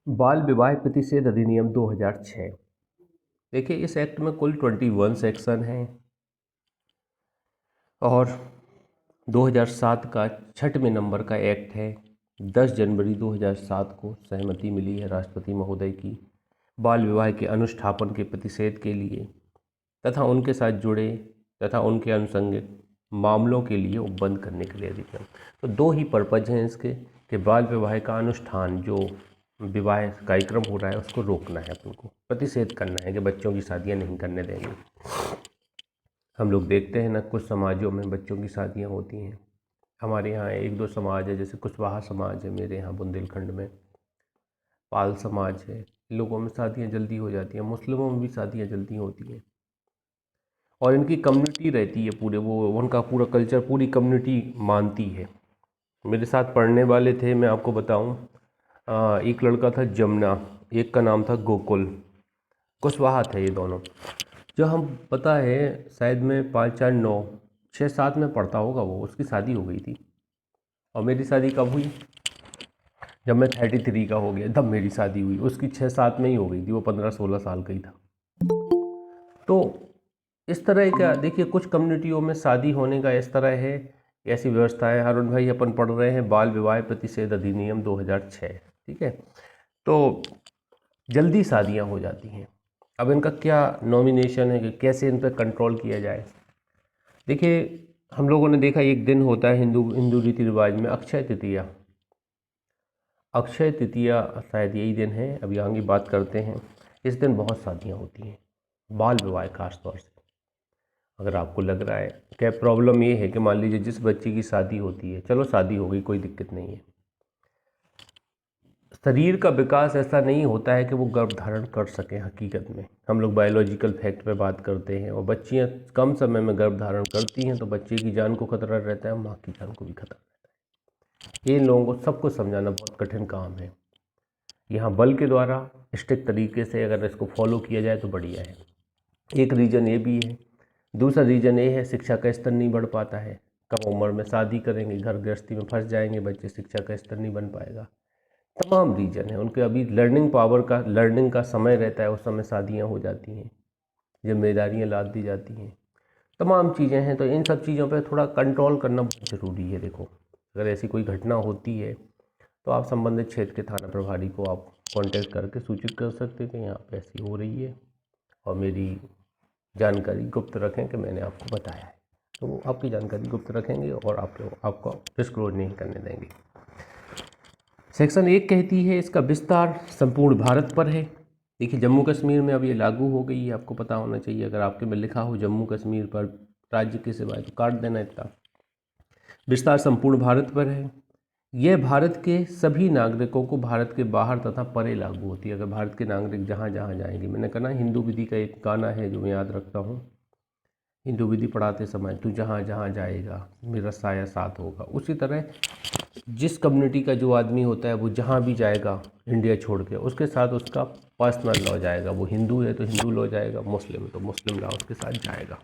बाल विवाह प्रतिषेध अधिनियम 2006। देखिए, इस एक्ट में कुल 21 सेक्शन हैं और 2007 का 6वें नंबर का एक्ट है। 10 जनवरी 2007 को सहमति मिली है राष्ट्रपति महोदय की बाल विवाह के अनुष्ठापन के प्रतिषेध के लिए तथा उनके साथ जुड़े तथा उनके अनुषंगिक मामलों के लिए उपबंध करने के लिए अधिनियम। तो दो ही पर्पज हैं इसके कि बाल विवाह का अनुष्ठान, जो विवाह कार्यक्रम हो रहा है उसको रोकना है, अपन को प्रतिषेध करना है कि बच्चों की शादियां नहीं करने देंगे। हम लोग देखते हैं ना, कुछ समाजों में बच्चों की शादियां होती हैं। हमारे यहाँ एक दो समाज है, जैसे कुशवाहा समाज है मेरे यहाँ बुंदेलखंड में, पाल समाज है, इन लोगों में शादियां जल्दी हो जाती हैं, मुस्लिमों में भी शादियां जल्दी होती हैं और इनकी कम्युनिटी रहती है पूरे, वो उनका पूरा कल्चर पूरी कम्युनिटी मानती है। मेरे साथ पढ़ने वाले थे, मैं आपको बताऊं, एक लड़का था जमुना, एक का नाम था गोकुल, कुशवाहा थे ये दोनों। जो हम पता है शायद में 5 4 9 6 7 में पढ़ता होगा वो, उसकी शादी हो गई थी। और मेरी शादी कब हुई? जब मैं 33 का हो गया तब मेरी शादी हुई। उसकी 6 7 में ही हो गई थी, वो 15 16 साल का ही था। तो इस तरह का देखिए, कुछ कम्युनिटियों में शादी होने का इस तरह है, ऐसी व्यवस्था है। अरुण भाई, अपन पढ़ रहे हैं बाल विवाह प्रतिषेध अधिनियम 2006, ठीक है। तो जल्दी शादियां हो जाती हैं। अब इनका क्या नॉमिनेशन है कि कैसे इन पर कंट्रोल किया जाए। देखिए, हम लोगों ने देखा एक दिन होता है हिंदू रीति रिवाज में, अक्षय तृतीया। अक्षय तृतीया शायद यही दिन है, अभी आगे बात करते हैं। इस दिन बहुत शादियां होती हैं, बाल विवाह खास तौर से। अगर आपको लग रहा है क्या प्रॉब्लम ये है कि मान लीजिए जिस बच्चे की शादी होती है, चलो शादी हो गई, कोई दिक्कत नहीं है, शरीर का विकास ऐसा नहीं होता है कि वो गर्भ धारण कर सके। हकीकत में हम लोग बायोलॉजिकल फैक्ट पे बात करते हैं, और बच्चियां कम समय में गर्भ धारण करती हैं तो बच्चे की जान को खतरा रहता है, माँ की जान को भी खतरा रहता है। इन लोगों को सबको समझाना बहुत कठिन काम है। यहाँ बल के द्वारा स्ट्रिक्ट तरीके से अगर इसको फॉलो किया जाए तो बढ़िया है। एक रीज़न ये भी है। दूसरा रीज़न ये है, शिक्षा का स्तर नहीं बढ़ पाता है। कम उम्र में शादी करेंगे, घर गृहस्थी में फंस जाएंगे बच्चे, शिक्षा का स्तर नहीं बन पाएगा। तमाम रीजन है उनके। अभी लर्निंग का समय रहता है, उस समय शादियां हो जाती हैं, जिम्मेदारियां लाद दी जाती हैं, तमाम चीज़ें हैं। तो इन सब चीज़ों पे थोड़ा कंट्रोल करना बहुत ज़रूरी है। देखो, अगर ऐसी कोई घटना होती है तो आप संबंधित क्षेत्र के थाना प्रभारी को आप कांटेक्ट करके सूचित कर सकते हैं कि यहाँ पे ऐसी हो रही है और मेरी जानकारी गुप्त रखें कि मैंने आपको बताया है। तो वो आपकी जानकारी गुप्त रखेंगे और आपको डिस्क्लोज नहीं करने देंगे। सेक्शन 1 कहती है इसका विस्तार संपूर्ण भारत पर है। देखिए, जम्मू कश्मीर में अब ये लागू हो गई है, आपको पता होना चाहिए। अगर आपके में लिखा हो जम्मू कश्मीर पर राज्य के सिवाय तो काट देना इतना। विस्तार संपूर्ण भारत पर है। यह भारत के सभी नागरिकों को भारत के बाहर तथा परे लागू होती है। अगर भारत के नागरिक जहाँ जहाँ जाएंगे, मैंने कहा ना, हिंदू विधि का एक गाना है जो मैं याद रखता हूँ, हिंदू विधि पढ़ाते समय, तू जहाँ जहाँ जाएगा मेरा साया साथ होगा। उसी तरह जिस कम्युनिटी का जो आदमी होता है वो जहाँ भी जाएगा इंडिया छोड़ के, उसके साथ उसका पर्सनल लॉ जाएगा। वो हिंदू है तो हिंदू लॉ जाएगा, मुस्लिम है तो मुस्लिम लॉ उसके साथ जाएगा।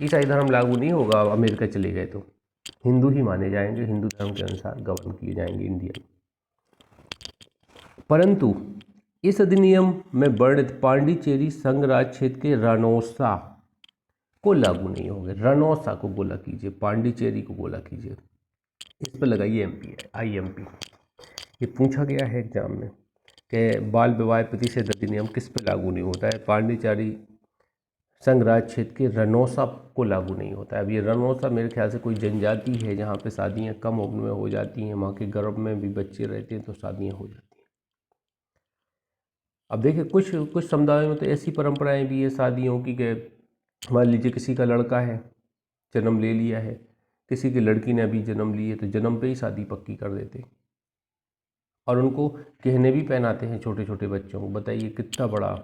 ईसाई धर्म लागू नहीं होगा। अमेरिका चले गए तो हिंदू ही माने जाएंगे, हिंदू धर्म के अनुसार गवर्न किए जाएंगे इंडिया। परंतु इस अधिनियम में वर्णित पांडिचेरी संघ राज क्षेत्र के रनौसा को लागू नहीं होंगे। रनौसा को गोला कीजिए, पांडिचेरी को गोला कीजिए, इस पर लगाइए एमपी IMP। ये पूछा गया है एग्जाम में कि बाल विवाह प्रतिषेध अधिनियम किस पे लागू नहीं होता है। पांडिचेरी संघ राज क्षेत्र के रनौसा को लागू नहीं होता है। अब ये रनौसा मेरे ख्याल से कोई जनजाति है जहाँ पे शादियाँ कम उम्र में हो जाती हैं, माँ के गर्भ में भी बच्चे रहते हैं तो शादियाँ हो जाती हैं। अब देखिए, कुछ कुछ समुदायों में तो ऐसी परंपराएं भी है शादियों की कि मान लीजिए किसी का लड़का है, जन्म ले लिया है, किसी की लड़की ने अभी जन्म ली है तो जन्म पे ही शादी पक्की कर देते और उनको गहने भी पहनाते हैं छोटे छोटे बच्चों को। बताइए कितना बड़ा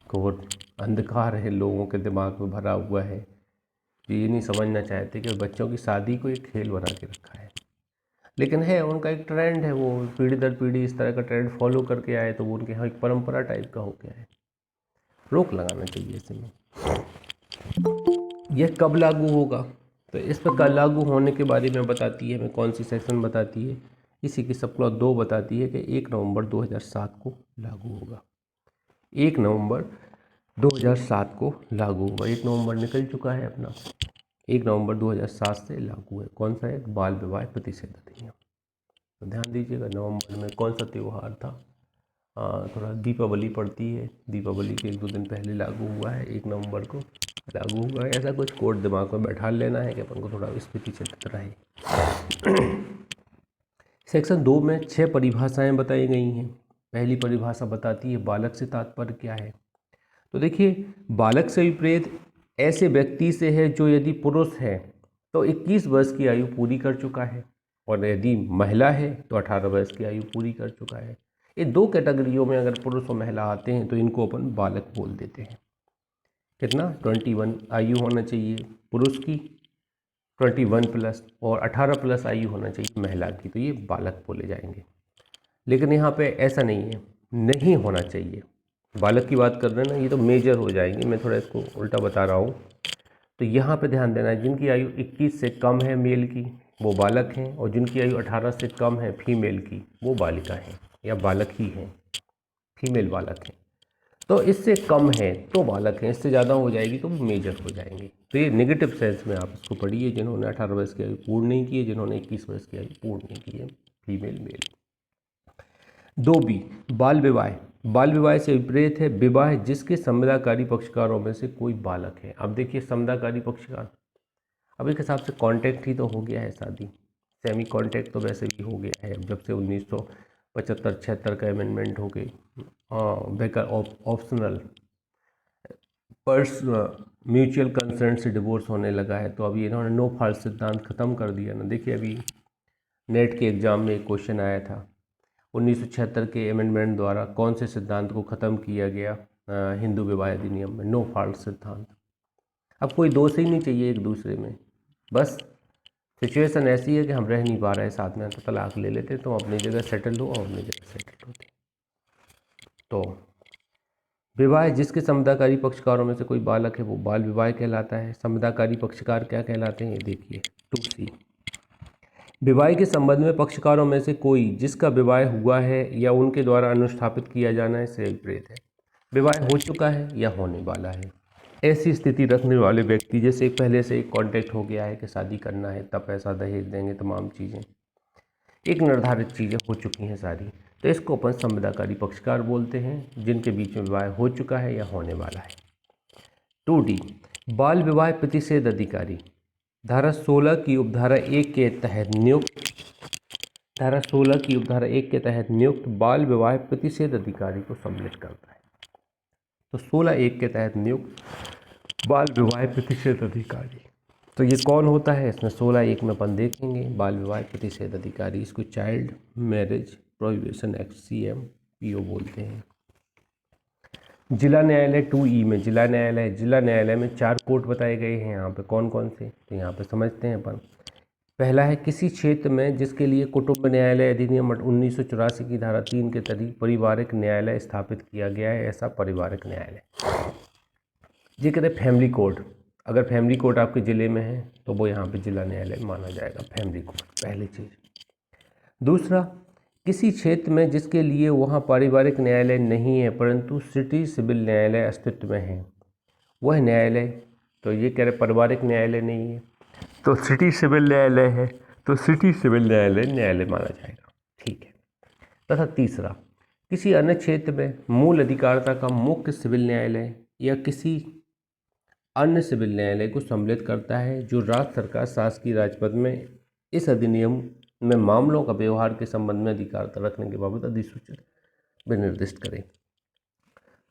घोर अंधकार है लोगों के दिमाग में भरा हुआ है, ये नहीं समझना चाहते कि बच्चों की शादी को एक खेल बना के रखा है। लेकिन है, उनका एक ट्रेंड है, वो पीढ़ी दर पीढ़ी इस तरह का ट्रेंड फॉलो करके आए तो वो उनके यहाँ एक परंपरा टाइप का हो गया है। रोक लगाना चाहिए इसमें। यह कब लागू होगा, तो इस पर कब लागू होने के बारे में बताती है, हमें कौन सी सेक्शन बताती है। किसी की सब क्लॉज 2 बताती है कि 1 नवंबर 2007 को लागू होगा। 1 नवंबर 2007 को लागू होगा। 1 नवंबर निकल चुका है अपना, 1 नवंबर 2007 से लागू है। कौन सा है? बाल विवाह प्रतिषेध अधिनियम। तो ध्यान दीजिएगा नवंबर में कौन सा त्यौहार था। थोड़ा दीपावली पड़ती है, दीपावली के 1-2 दिन पहले लागू हुआ है, 1 नवंबर को लागू हुआ है। ऐसा कुछ कोड दिमाग में बैठा लेना है कि अपन को थोड़ा इस पे पीछे रहे। सेक्शन 2 में 6 परिभाषाएं बताई गई हैं। पहली परिभाषा बताती है बालक से तात्पर्य क्या है। तो देखिए, बालक से विपरीत ऐसे व्यक्ति से है जो यदि पुरुष है तो 21 वर्ष की आयु पूरी कर चुका है, और यदि महिला है तो 18 वर्ष की आयु पूरी कर चुका है। ये 2 कैटेगरियों में अगर पुरुष और महिला आते हैं तो इनको अपन बालक बोल देते हैं। कितना? 21 आयु होना चाहिए पुरुष की, 21 प्लस, और 18 प्लस आयु होना चाहिए महिला की, तो ये बालक बोले जाएंगे। लेकिन यहाँ पे ऐसा नहीं है, नहीं होना चाहिए। बालक की बात कर रहे हैं ना, ये तो मेजर हो जाएंगे, मैं थोड़ा इसको उल्टा बता रहा हूँ। तो यहाँ पे ध्यान देना है, जिनकी आयु 21 से कम है मेल की वो बालक हैं, और जिनकी आयु 18 से कम है फीमेल की वो बालिका हैं या बालक ही हैं, फीमेल बालक हैं। तो इससे कम है तो बालक हैं, इससे ज़्यादा हो जाएगी तो वो मेजर हो जाएंगे। तो ये नेगेटिव सेंस में आप इसको पढ़िए, जिन्होंने 18 वर्ष की आयु पूर्ण नहीं की है, जिन्होंने 21 वर्ष की आयु पूर्ण नहीं की है, फीमेल मेल। 2b, बाल विवाह। बाल विवाह से विपरीत है विवाह जिसके संविदाकारी पक्षकारों में से कोई बालक है। अब देखिए, संविदाकारी पक्षकार, अब एक हिसाब से कॉन्ट्रैक्ट ही तो हो गया है शादी, सेमी कॉन्ट्रैक्ट तो वैसे भी हो गया है अब जब से 1975-76 का अमेंडमेंट हो गई। Baker optional purse mutual consent से डिवोर्स होने लगा है, तो अभी इन्होंने नो फॉल्ट सिद्धांत खत्म कर दिया ना। देखिए, अभी नेट के एग्ज़ाम में एक क्वेश्चन आया था, 1976 के अमेंडमेंट द्वारा कौन से सिद्धांत को ख़त्म किया गया हिंदू विवाह अधिनियम में? नो फॉल्ट सिद्धांत। अब कोई दोष ही नहीं चाहिए एक दूसरे में, बस सिचुएशन ऐसी है कि हम रह नहीं पा रहे हैं साथ में, तो तलाक ले लेते, तो अपनी जगह सेटल हो और अपनी जगह सेटल होते। तो विवाह जिसके संविदाकारी पक्षकारों में से कोई बालक है वो बाल विवाह कहलाता है। संविदाकारी पक्षकार क्या कहलाते हैं, ये देखिए 2c, विवाह के संबंध में पक्षकारों में से कोई जिसका विवाह हुआ है या उनके द्वारा अनुष्ठापित किया जाना है से विपरीत है। विवाह हो चुका है या होने वाला है, ऐसी स्थिति रखने वाले व्यक्ति, जैसे पहले से एक कॉन्टैक्ट हो गया है कि शादी करना है, तब पैसा दहेज देंगे, तमाम चीज़ें एक निर्धारित चीज़ें हो चुकी हैं सारी, तो इसको अपन संविदाकारी पक्षकार बोलते हैं, जिनके बीच में विवाह हो चुका है या होने वाला है। 2d, बाल विवाह प्रतिषेध अधिकारी। धारा 16 की उपधारा 1 के तहत नियुक्त धारा 16 की उपधारा 1 के तहत नियुक्त बाल विवाह प्रतिषेध अधिकारी को सम्मिलित करता है। तो 16(1) के तहत नियुक्त बाल विवाह प्रतिषेध अधिकारी, तो ये कौन होता है इसमें? 16(1) में अपन देखेंगे बाल विवाह प्रतिषेध अधिकारी, इसको child marriage prohibition act CMPO बोलते हैं। जिला न्यायालय 2E में जिला न्यायालय में 4 कोर्ट बताए गए हैं यहाँ पे। कौन कौन से? तो यहाँ पे समझते हैं अपन। पहला है किसी क्षेत्र में जिसके लिए कुटुंब न्यायालय अधिनियम 1984 की धारा 3 के तहत पारिवारिक न्यायालय स्थापित किया गया है, ऐसा पारिवारिक न्यायालय। ये कहते हैं फैमिली कोर्ट, अगर फैमिली कोर्ट आपके ज़िले में है तो वो यहाँ पे जिला न्यायालय माना जाएगा, फैमिली कोर्ट, पहली चीज़। दूसरा, किसी क्षेत्र में जिसके लिए वहाँ पारिवारिक न्यायालय नहीं है परंतु सिटी सिविल न्यायालय अस्तित्व में है, वह न्यायालय, तो ये कह रहे पारिवारिक न्यायालय नहीं है तो सिटी सिविल न्यायालय है, तो सिटी सिविल न्यायालय माना जाएगा, ठीक है। तथा तीसरा, किसी अन्य क्षेत्र में मूल अधिकारता का मुख्य सिविल न्यायालय या किसी अन्य सिविल न्यायालय को सम्मिलित करता है, जो राज्य सरकार शासकीय राजपत्र में इस अधिनियम में मामलों का व्यवहार के संबंध में अधिकारता रखने के बाबत अधिसूचित विनिर्दिष्ट करें।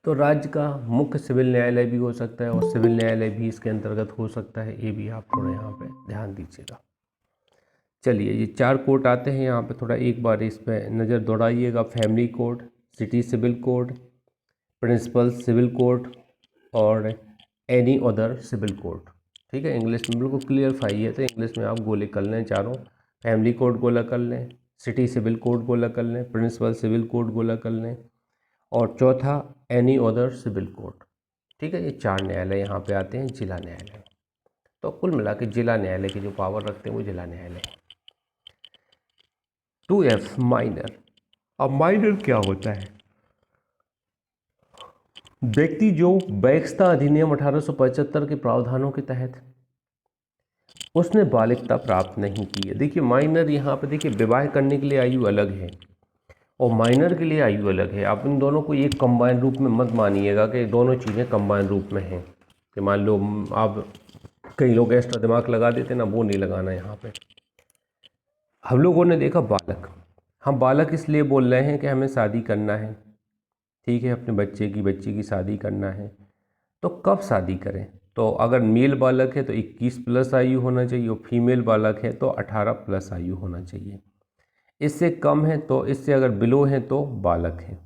तो राज्य का मुख्य सिविल न्यायालय भी हो सकता है और सिविल न्यायालय भी इसके अंतर्गत हो सकता है, ये भी आप थोड़ा यहाँ पे ध्यान दीजिएगा। चलिए, ये 4 कोर्ट आते हैं यहाँ पे, थोड़ा एक बार इस पर नज़र दौड़ाइएगा। Family court, city civil court, principal civil court और एनी अदर सिविल कोर्ट, ठीक है। इंग्लिश में बिल्कुल क्लियरफाई है, तो इंग्लिश में आप गोले कर लें चारों। फैमिली कोर्ट गोला कर लें, सिटी सिविल कोर्ट गोला कर लें, प्रिंसिपल सिविल कोर्ट गोला कर लें, और चौथा एनी अदर सिविल कोर्ट, ठीक है। ये 4 न्यायालय यहाँ पे आते हैं जिला न्यायालय। तो कुल मिला के जिला न्यायालय की जो पावर रखते हैं वो जिला न्यायालय है। 2F minor. अब माइनर क्या होता है? व्यक्ति जो वैधता अधिनियम 1875 के प्रावधानों के तहत उसने बालिगता प्राप्त नहीं की है। देखिए माइनर यहाँ पे देखिए विवाह करने के लिए आयु अलग है और माइनर के लिए आयु अलग है। आप इन दोनों को एक कंबाइन रूप में मत मानिएगा कि दोनों चीज़ें कंबाइन रूप में हैं, कि मान लो आप कई लोग एक्स्ट्रा दिमाग लगा देते ना, वो नहीं लगाना यहाँ पे। हम लोगों ने देखा बालक, हम बालक इसलिए बोल रहे हैं कि हमें शादी करना है, ठीक है, अपने बच्चे की शादी करना है। तो कब शादी करें? तो अगर मेल बालक है तो 21 प्लस आयु होना चाहिए और फीमेल बालक है तो 18 प्लस आयु होना चाहिए। इससे कम है तो, इससे अगर बिलो है तो बालक है,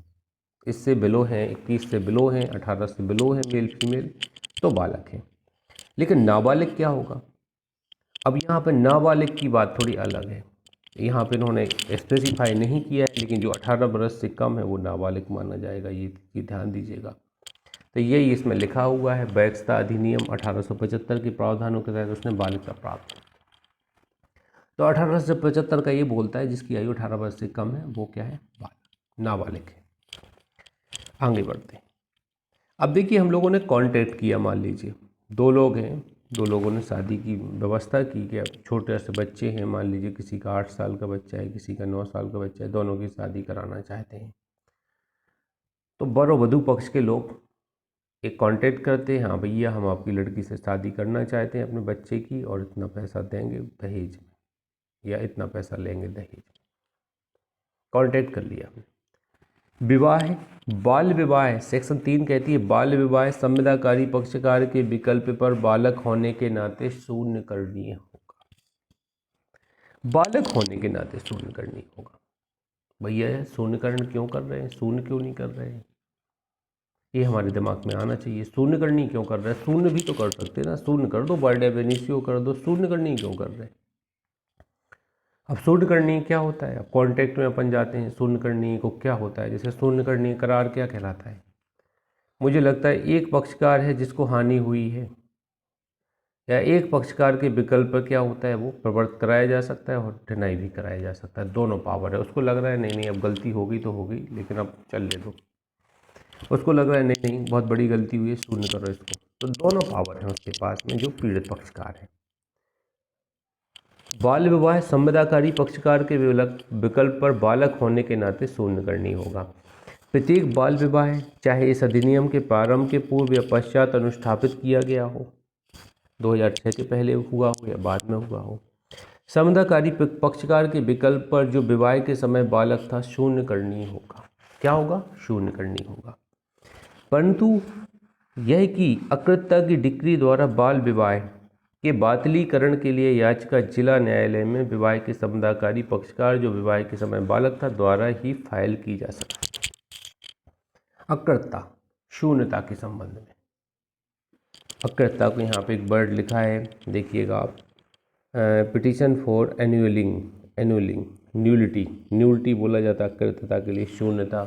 इससे बिलो है 21 से बिलो है, 18 से बिलो है मेल फीमेल तो बालक है। लेकिन नाबालिग क्या होगा? अब यहाँ पर नाबालिग की बात थोड़ी अलग है, यहाँ पे इन्होंने स्पेसिफाई नहीं किया है, लेकिन जो 18 वर्ष से कम है वो नाबालिग माना जाएगा, ये ध्यान दीजिएगा। तो यही इसमें लिखा हुआ है, वैधता अधिनियम 1875 के प्रावधानों के तहत उसने बालिगता प्राप्त। तो 1875 का ये बोलता है जिसकी आयु 18 वर्ष से कम है वो क्या है? नाबालिग है। आगे बढ़ते हैं। अब देखिए हम लोगों ने कॉन्टैक्ट किया, मान लीजिए दो लोग हैं, दो लोगों ने शादी की व्यवस्था की कि अब छोटे से बच्चे हैं, मान लीजिए किसी का 8 साल का बच्चा है, किसी का 9 साल का बच्चा है, दोनों की शादी कराना चाहते हैं। तो वर और वधू पक्ष के लोग एक कांटेक्ट करते हैं, हाँ भैया हम आपकी लड़की से शादी करना चाहते हैं अपने बच्चे की और इतना पैसा देंगे दहेज में, या इतना पैसा लेंगे दहेज में। कांटेक्ट कर लिया हमने। विवाह, बाल विवाह, सेक्शन 3 कहती है बाल विवाह संविदाकारी पक्षकार के विकल्प पर बालक होने के नाते शून्य करनीय होगा। बालक होने के नाते शून्य करनीय होगा। भैया शून्यकरण क्यों कर रहे हैं, शून्य क्यों नहीं कर रहे हैं, ये हमारे दिमाग में आना चाहिए। शून्य करनी क्यों कर रहे हैं? शून्य भी तो कर सकते हैं ना, शून्य कर दो, बर्थडे बेनिसियो कर दो, शून्य करनी क्यों कर रहे हैं? अब शून्य करनी क्या होता है? अब कॉन्टेक्ट में अपन जाते हैं, शून्य करनी को क्या होता है? जैसे शून्य करनी करार क्या कहलाता है? मुझे लगता है एक पक्षकार है जिसको हानि हुई है, या एक पक्षकार के विकल्प पर क्या होता है वो प्रवर्त कराया जा सकता है और डिनाई भी कराया जा सकता है। दोनों पावर है। उसको लग रहा है नहीं नहीं अब गलती होगी तो होगी, लेकिन अब चल ले दो। उसको लग रहा है नहीं नहीं बहुत बड़ी गलती हुई है, शून्य करो इसको। तो दोनों पावर है उसके पास में जो पीड़ित पक्षकार है। बाल विवाह संविदाकारी पक्षकार के विकल्प पर बालक होने के नाते शून्य करनी होगा। प्रत्येक बाल विवाह चाहे इस अधिनियम के प्रारंभ के पूर्व या पश्चात अनुष्ठापित किया गया हो, 2006 के पहले हुआ हो या बाद में हुआ हो, संविदाकारी पक्षकार के विकल्प पर जो विवाह के समय बालक था शून्य करनी होगा। क्या होगा? शून्य करनी होगा। परंतु यह कि अकृतता की डिक्री द्वारा बाल विवाह के बातिलीकरण के लिए याचिका जिला न्यायालय में विवाह के संविदाकारी पक्षकार जो विवाह के समय बालक था द्वारा ही फाइल की जा सकती है। अकृतता, शून्यता के संबंध में अकृतता को यहाँ पे एक वर्ड लिखा है, देखिएगा आप, पिटीशन फॉर न्यूलिटी बोला जाता है अकृतता के लिए, शून्यता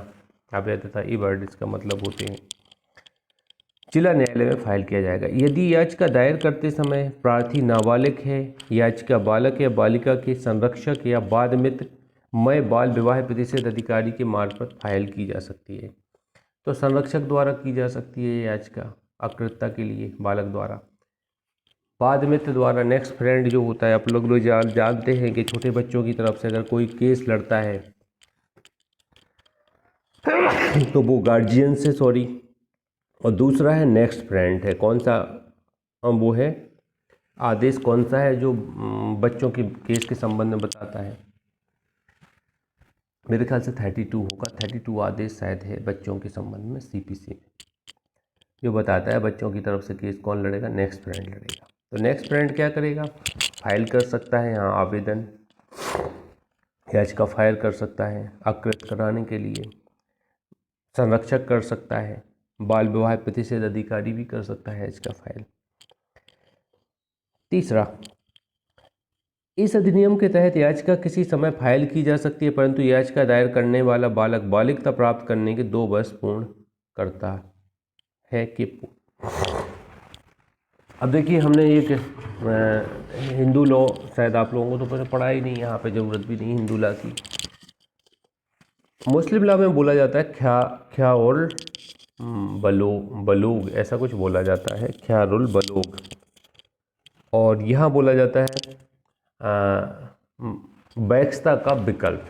अवैधता, ये वर्ड इसका मतलब होते हैं। जिला न्यायालय में फाइल किया जाएगा। यदि याचिका दायर करते समय प्रार्थी नाबालिग है, याचिका बालक या बालिका के संरक्षक या बाद मित्र में बाल विवाह प्रतिषेध अधिकारी के मार्फत फाइल की जा सकती है। तो संरक्षक द्वारा की जा सकती है याचिका अकृतता के लिए बालक द्वारा, बाद मित्र द्वारा, नेक्स्ट फ्रेंड जो होता है, आप लोग जानते हैं कि छोटे बच्चों की तरफ से अगर कोई केस लड़ता है तो वो गार्जियन से, सॉरी, और दूसरा है नेक्स्ट फ्रेंड है। कौन सा वो है आदेश, कौन सा है जो बच्चों के केस के संबंध में बताता है? मेरे ख्याल से 32 होगा, 32 आदेश शायद है बच्चों के संबंध में सीपीसी में, जो बताता है बच्चों की तरफ से केस कौन लड़ेगा? नेक्स्ट फ्रेंड लड़ेगा। तो नेक्स्ट फ्रेंड क्या करेगा? फाइल कर सकता है यहाँ आवेदन, याचिका फाइल कर सकता है अकृत कराने के लिए, संरक्षक कर सकता है, बाल विवाह प्रतिषेध अधिकारी भी कर सकता है इसका फाइल। तीसरा, इस अधिनियम के तहत याचिका किसी समय फाइल की जा सकती है, परंतु याचिका दायर करने वाला बालक बालिगता प्राप्त करने के 2 वर्ष पूर्ण करता है कि अब देखिए, हमने एक हिंदू लॉ, शायद आप लोगों को तो पहले पढ़ा ही नहीं, यहाँ पे ज़रूरत भी नहीं हिंदू लॉ की। मुस्लिम लॉ में बोला जाता है ख्यारुल बलूग, ऐसा कुछ बोला जाता है, ख्यारुल बलूग। और यहाँ बोला जाता है बैक्सता का विकल्प।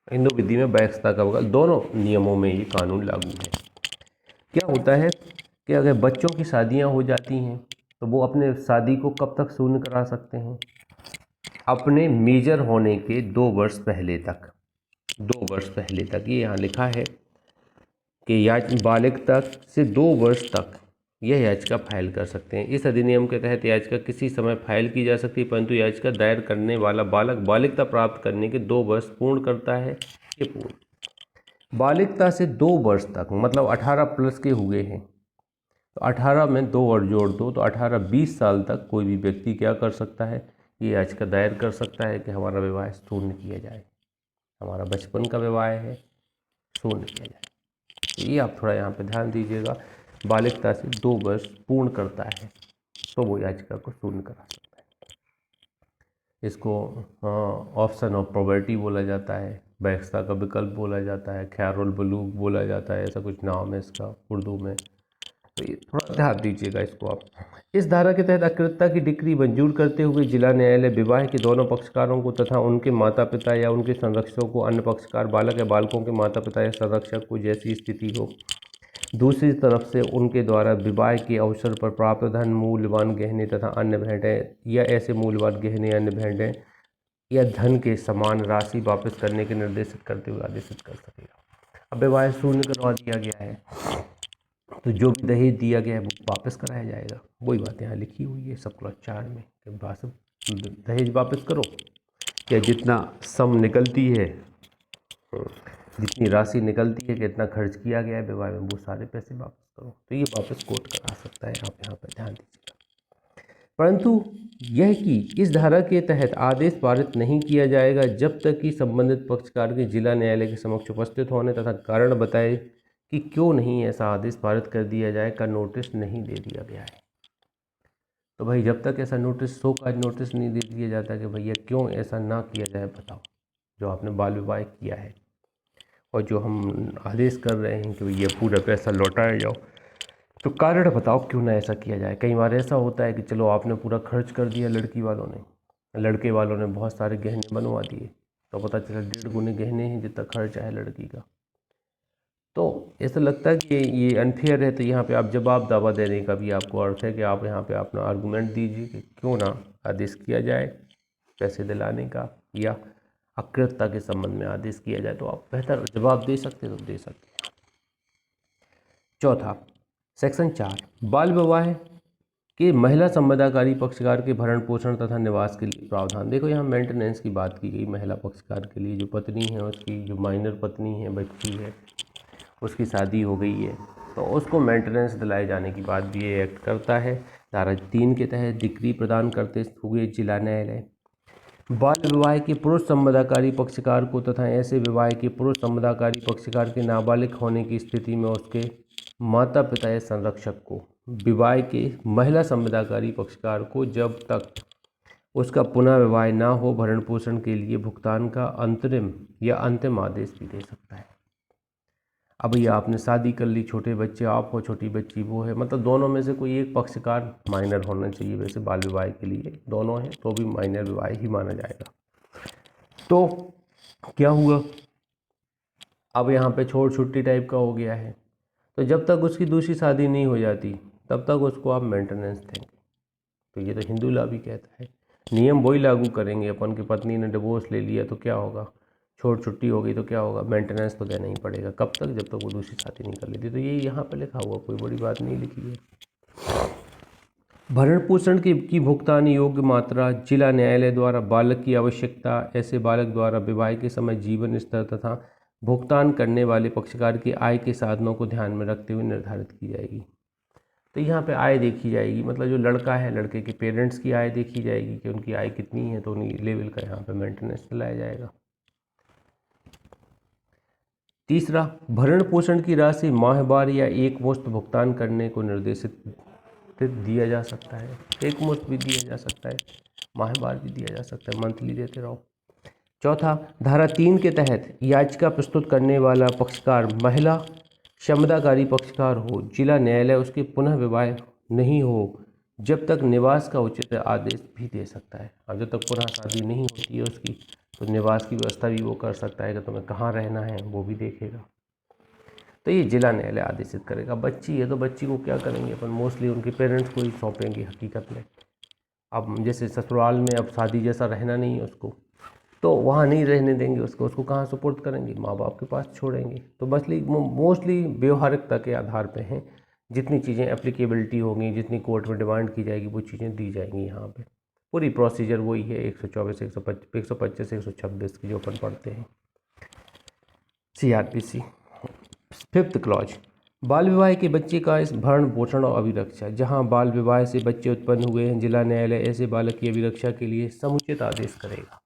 हिंदू विधि में बैक्सता का विकल्प, दोनों नियमों में ये कानून लागू है। क्या होता है कि अगर बच्चों की शादियां हो जाती हैं तो वो अपने शादी को कब तक शून्य करा सकते हैं? अपने मेजर होने के 2 वर्ष पहले तक। 2 वर्ष पहले तक, ये यहाँ लिखा है कि बालिगता से 2 वर्ष तक यह याचिका फाइल कर सकते हैं। इस अधिनियम के तहत याचिका किसी समय फाइल की जा सकती है, परंतु याचिका दायर करने वाला बालक बालिगता प्राप्त करने के 2 वर्ष पूर्ण करता है। ये पूर्ण बालिगता से 2 वर्ष तक मतलब 18 प्लस के हुए हैं, तो 18 में 2 और जोड़ दो तो 18-20 साल तक कोई भी व्यक्ति क्या कर सकता है, ये याचिका दायर कर सकता है कि हमारा विवाह शून्य किया जाए, हमारा बचपन का विवाह है शून्य किया जाए। तो ये आप थोड़ा यहाँ पे ध्यान दीजिएगा, बालिगता से 2 वर्ष पूर्ण करता है तो वो याचिका को शून्य करा सकता है। इसको ऑप्शन ऑफ प्रॉपर्टी बोला जाता है, बैक्सता का विकल्प बोला जाता है, ख्यारुल बलूग बोला जाता है, ऐसा कुछ नाम है इसका उर्दू में। तो ये थोड़ा ध्यान दीजिएगा इसको आप। इस धारा के तहत अकृतता की डिक्री मंजूर करते हुए जिला न्यायालय विवाह के दोनों पक्षकारों को तथा उनके माता पिता या उनके संरक्षकों को, अन्य पक्षकार बालक या बालकों के माता पिता या संरक्षक को जैसी स्थिति हो, दूसरी तरफ से उनके द्वारा विवाह के अवसर पर प्राप्त धन, मूल्यवान गहने तथा अन्य भेंटें या ऐसे मूल्यवान गहने अन्य भेंटें या धन के समान राशि वापस करने के निर्देशित करते हुए आदेशित कर सकेगा। अब विवाह शून्य करवा दिया गया है तो जो भी दहेज दिया गया है वो वापस कराया जाएगा। वही बात यहाँ लिखी हुई है सब क्लॉज 4 में कि दहेज वापस करो, या जितना सम निकलती है, जितनी राशि निकलती है कि इतना खर्च किया गया है विवाह में, वो सारे पैसे वापस करो। तो ये वापस कोर्ट करा सकता है, आप यहाँ पर ध्यान दीजिएगा। परंतु यह कि इस धारा के तहत आदेश पारित नहीं किया जाएगा जब तक कि संबंधित पक्षकार के जिला न्यायालय के समक्ष उपस्थित होने तथा कारण बताए कि क्यों नहीं ऐसा आदेश पारित कर दिया जाए का नोटिस नहीं दे दिया गया है। तो भाई जब तक ऐसा नोटिस, शो काज नोटिस नहीं दे दिया जाता कि भैया क्यों ऐसा ना किया जाए, बताओ, जो आपने बाल विवाह किया है और जो हम आदेश कर रहे हैं कि भैया पूरा पैसा लौटाया जाओ, तो कारण बताओ क्यों ना ऐसा किया जाए। कई बार ऐसा होता है कि चलो आपने पूरा खर्च कर दिया लड़की वालों ने, लड़के वालों ने बहुत सारे गहने बनवा दिए, तो पता चला 1.5 गुने गहने हैं जितना खर्चा है लड़की का। तो ऐसा लगता है कि ये अनफेयर है। तो यहाँ पे आप जवाब दावा देने का भी आपको अर्थ है कि आप यहाँ पे अपना आर्गूमेंट दीजिए कि क्यों ना आदेश किया जाए पैसे दिलाने का या अकृतता के संबंध में आदेश किया जाए। तो आप बेहतर जवाब दे सकते तो दे सकते हैं। चौथा, सेक्शन 4 बाल विवाह कि महिला संविदाकारी पक्षकार के भरण पोषण तथा निवास के लिए प्रावधान। देखो यहाँ मेंटेनेंस की बात की गई, महिला पक्षकार के लिए जो पत्नी है, उसकी जो माइनर पत्नी है, बच्ची है, उसकी शादी हो गई है, तो उसको मेंटेनेंस दिलाए जाने की बात भी ये एक्ट करता है। धारा 3 के तहत डिक्री प्रदान करते हुए जिला न्यायालय बाल विवाह के पुरुष संविदाकारी पक्षकार को तथा ऐसे विवाह के पुरुष संविदाकारी पक्षकार के नाबालिग होने की स्थिति में उसके माता पिता या संरक्षक को, विवाह के महिला संविदाकारी पक्षकार को जब तक उसका पुनः विवाह ना हो भरण पोषण के लिए भुगतान का अंतरिम या अंतिम आदेश भी दे सकता है। अब ये आपने शादी कर ली, छोटे बच्चे आप हो, छोटी बच्ची वो है, मतलब दोनों में से कोई एक पक्षकार माइनर होना चाहिए। वैसे बाल विवाह के लिए दोनों हैं तो भी माइनर विवाह ही माना जाएगा। तो क्या हुआ, अब यहाँ पे छोड़ छुट्टी टाइप का हो गया है, तो जब तक उसकी दूसरी शादी नहीं हो जाती तब तक उसको आप मेंटेनेंस देंगे। तो ये तो हिंदू लॉ भी कहता है, नियम वही लागू करेंगे अपन की पत्नी ने डिवोर्स ले लिया तो क्या होगा, छोड़ छुट्टी हो गई तो क्या होगा, मेंटेनेंस तो देना ही पड़ेगा। कब तक, जब तक वो दूसरी शादी नहीं कर लेती। तो ये यहाँ पे लिखा हुआ, कोई बड़ी बात नहीं लिखी है। भरण पोषण की भुगतान योग्य मात्रा जिला न्यायालय द्वारा बालक की आवश्यकता, ऐसे बालक द्वारा विवाह के समय जीवन स्तर तथा भुगतान करने वाले पक्षकार की आय के साधनों को ध्यान में रखते हुए निर्धारित की जाएगी। तो यहाँ पे आय देखी जाएगी, मतलब जो लड़का है, लड़के के पेरेंट्स की आय देखी जाएगी कि उनकी आय कितनी है, तो उन्हीं लेवल का यहाँ पे मेंटेनेंस चलाया जाएगा। तीसरा, भरण पोषण की राशि माहवार या एक मुश्त भुगतान करने को निर्देशित दिया जा सकता है, एक मुश्त भी दिया जा सकता है, माहवार भी दिया जा सकता है, मंथली देते रहो। चौथा, धारा 3 के तहत याचिका प्रस्तुत करने वाला पक्षकार महिला क्षमताकारी पक्षकार हो, जिला न्यायालय उसके पुनः विवाह नहीं हो जब तक निवास का उचित आदेश भी दे सकता है। अब जब तक पुनः शादी नहीं होती है उसकी, तो निवास की व्यवस्था भी वो कर सकता है कि तुम्हें कहाँ रहना है वो भी देखेगा। तो ये जिला न्यायालय आदेशित करेगा। बच्ची है तो बच्ची को क्या करेंगे अपन, मोस्टली उनके पेरेंट्स को ही सौंपेंगे हकीकत में। अब जैसे ससुराल में अब शादी जैसा रहना नहीं है उसको, तो वहाँ नहीं रहने देंगे उसको कहाँ सुपुर्द करेंगे, माँ बाप के पास छोड़ेंगे। तो मोस्टली व्यवहारिकता के आधार पे हैं, जितनी चीज़ें एप्लीकेबिलिटी होंगी, जितनी कोर्ट में डिमांड की जाएगी वो चीज़ें दी जाएंगी। यहाँ पे पूरी प्रोसीजर वही है 124, 125, 126 की जो अपन पढ़ते हैं CRPC। 5th क्लॉज, बाल विवाह के बच्चे का इस भरण पोषण और अभिरक्षा। जहाँ बाल विवाह से बच्चे उत्पन्न हुए हैं, जिला न्यायालय ऐसे बालक की अभिरक्षा के लिए समुचित आदेश करेगा।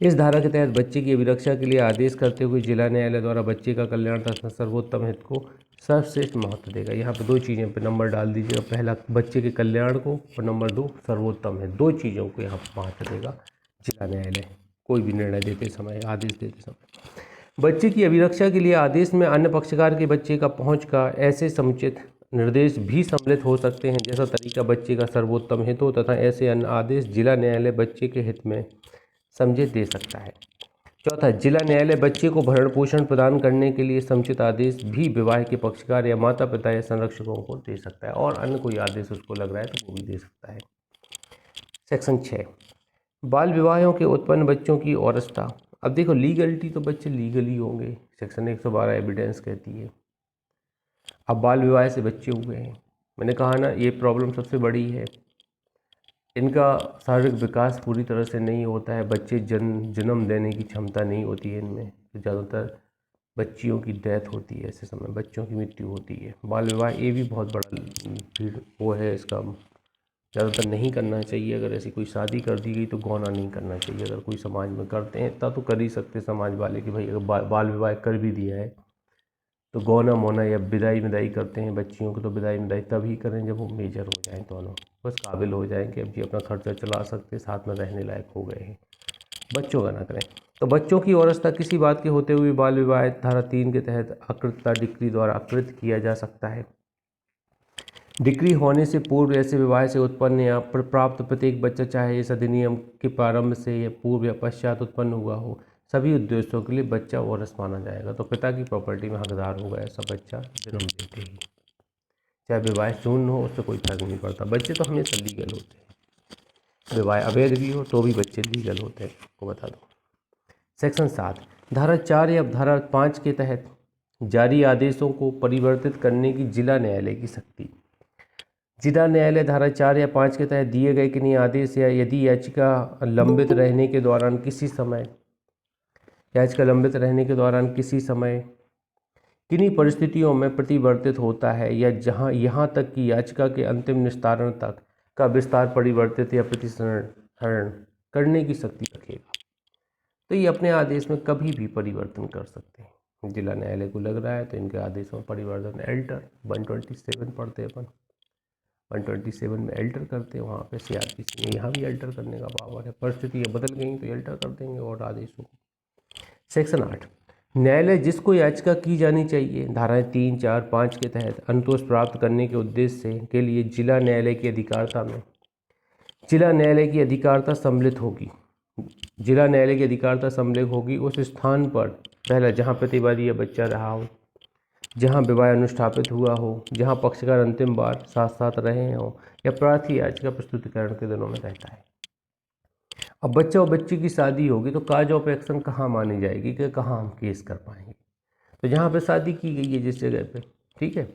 इस धारा के तहत बच्चे की अभिरक्षा के लिए आदेश करते हुए जिला न्यायालय द्वारा बच्चे का कल्याण तथा सर्वोत्तम हित को सर्वश्रेष्ठ महत्व देगा। यहाँ पर 2 चीज़ें पे नंबर डाल दीजिएगा, पहला बच्चे के कल्याण को और नंबर 2 सर्वोत्तम हित। 2 चीज़ों को यहाँ पर महत्व देगा जिला न्यायालय कोई भी निर्णय देते समय, आदेश देते समय। बच्चे की अभिरक्षा के लिए आदेश में अन्य पक्षकार के बच्चे का पहुँच का ऐसे समुचित निर्देश भी सम्मिलित हो सकते हैं जैसा तरीका बच्चे का सर्वोत्तम हित हो, तथा ऐसे अन्य आदेश जिला न्यायालय बच्चे के हित में समझे दे सकता है। चौथा, जिला न्यायालय बच्चे को भरण पोषण प्रदान करने के लिए समुचित आदेश भी विवाह के पक्षकार या माता पिता या संरक्षकों को दे सकता है, और अन्य कोई आदेश उसको लग रहा है तो वो भी दे सकता है। सेक्शन 6, बाल विवाहों के उत्पन्न बच्चों की औरसता। अब देखो, लीगलिटी तो बच्चे लीगली होंगे, सेक्शन 112 एविडेंस कहती है। अब बाल विवाह से बच्चे हुए हैं, मैंने कहा ना ये प्रॉब्लम सबसे बड़ी है, इनका शारीरिक विकास पूरी तरह से नहीं होता है, बच्चे जन्म देने की क्षमता नहीं होती है इनमें, तो ज़्यादातर बच्चियों की डेथ होती है, ऐसे समय बच्चों की मृत्यु होती है। बाल विवाह ये भी बहुत बड़ा वो है, इसका ज़्यादातर नहीं करना चाहिए। अगर ऐसी कोई शादी कर दी गई तो गौना नहीं करना चाहिए। अगर कोई समाज में करते हैं इतना तो कर ही सकते समाज वाले कि भाई अगर बाल विवाह कर भी दिया है तो गौना मोना या विदाई करते हैं बच्चियों को, तो विदाई तभी करें जब वो मेजर हो जाएं, दोनों बस काबिल हो जाएं कि अब जी अपना खर्चा चला सकते, साथ में रहने लायक हो गए हैं। बच्चों का ना करें। तो बच्चों की औरसता किसी बात के होते हुए बाल विवाह धारा 3 के तहत अकृतता डिक्री द्वारा अकृत किया जा सकता है। डिक्री होने से पूर्व ऐसे विवाह से उत्पन्न या प्राप्त प्रत्येक बच्चा, चाहे इस अधिनियम के प्रारंभ से या पूर्व या पश्चात उत्पन्न हुआ हो, सभी उद्देश्यों के लिए बच्चा वारिस माना जाएगा। तो पिता की प्रॉपर्टी में हकदार होगा ऐसा बच्चा जन्म देते ही, चाहे विवाह शून्य हो उससे कोई फर्क नहीं पड़ता। बच्चे तो हमेशा लीगल होते हैं, विवाह अवैध भी हो तो भी बच्चे लीगल होते हैं, आपको बता दो। सेक्शन 7, धारा 4 या धारा 5 के तहत जारी आदेशों को परिवर्तित करने की जिला न्यायालय की शक्ति। जिला न्यायालय धारा 4 या 5 के तहत दिए गए किन्हीं आदेश या यदि याचिका लंबित रहने के दौरान किसी समय किन्हीं परिस्थितियों में परिवर्तित होता है, या जहां यहाँ तक कि याचिका के अंतिम निस्तारण तक का विस्तार परिवर्तित या प्रतिसरण करने की शक्ति रखेगा। तो ये अपने आदेश में कभी भी परिवर्तन कर सकते हैं। जिला न्यायालय को लग रहा है तो इनके आदेशों में परिवर्तन, एल्टर 127 पढ़ते अपन, 127 में एल्टर करते हैं, वहाँ पे CRPC में यहाँ भी एल्टर करने का पावर है। परिस्थितियाँ बदल गई तो एल्टर कर देंगे और आदेशों को। सेक्शन 8, न्यायालय जिसको याचिका की जानी चाहिए धाराएं 3, 4, 5 के तहत अनुतोष प्राप्त करने के उद्देश्य के लिए जिला न्यायालय की अधिकारता सम्मिलित होगी। जिला न्यायालय की अधिकारता सम्मिलित होगी उस स्थान पर, पहला जहाँ प्रतिवादी या बच्चा रहा हो, जहाँ विवाह अनुष्ठापित हुआ हो, जहाँ पक्षकार अंतिम बार साथ साथ रहे हों, या प्रार्थी याचिका प्रस्तुतिकरण के दिनों में रहता है। अब बच्चा और बच्ची की शादी होगी तो काज ऑफ एक्शन कहाँ मानी जाएगी कि कहाँ हम केस कर पाएंगे। तो जहाँ पे शादी की गई है जिस जगह पे, ठीक है,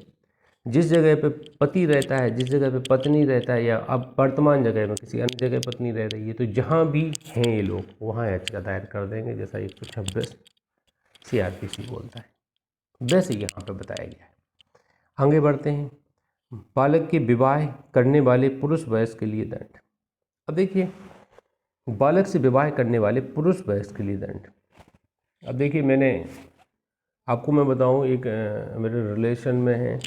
जिस जगह पे पति रहता है, जिस जगह पे पत्नी रहता है, या अब वर्तमान जगह में किसी अन्य जगह पत्नी रह रही है, तो जहाँ भी हैं ये लोग वहाँ याचिका दायर कर देंगे, जैसा 126 CRPC बोलता है, वैसे यहाँ पे बताया गया है। आगे बढ़ते हैं। बालक के विवाह करने वाले पुरुष वयस्क के लिए दंड। अब देखिए, बालक से विवाह करने वाले पुरुष वयस्क के लिए दंड। अब देखिए, मैं बताऊं, एक मेरे रिलेशन में है,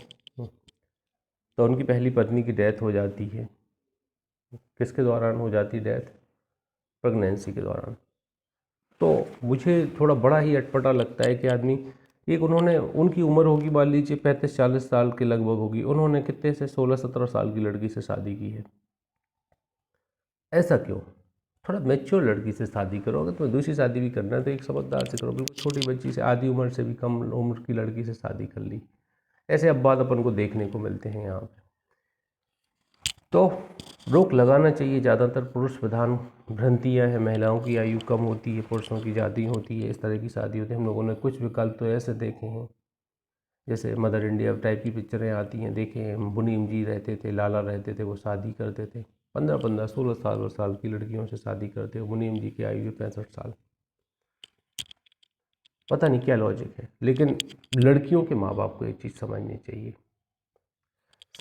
तो उनकी पहली पत्नी की डेथ हो जाती है। किसके दौरान हो जाती है डेथ? प्रेगनेंसी के दौरान। तो मुझे थोड़ा बड़ा ही अटपटा लगता है कि आदमी, एक उन्होंने, उनकी उम्र होगी मान लीजिए 35-40 साल के लगभग होगी, उन्होंने कितने से 16-17 साल की लड़की से शादी की है। ऐसा क्यों? थोड़ा मैच्योर लड़की से शादी करो। अगर तुम्हें दूसरी शादी भी करना है तो एक समझदार से करो। बिल्कुल छोटी बच्ची से, आधी उम्र से भी कम उम्र की लड़की से शादी कर ली। ऐसे अपवाद अपन को देखने को मिलते हैं यहाँ पे। तो रोक लगाना चाहिए। ज़्यादातर पुरुष प्रधान भ्रांतियाँ हैं, महिलाओं की आयु कम होती है, पुरुषों की ज़्यादा होती है, इस तरह की शादी होती है। हम लोगों ने कुछ विकल्प तो ऐसे देखे हैं, जैसे मदर इंडिया टाइप की पिक्चरें आती हैं, देखे हैं। मुनीम जी रहते थे, लाला रहते थे, वो शादी करते थे 15-15, 16 साल की लड़कियों से शादी करते हो। मुनीम जी की आयु है 65 साल। पता नहीं क्या लॉजिक है। लेकिन लड़कियों के माँ बाप को एक चीज़ समझनी चाहिए,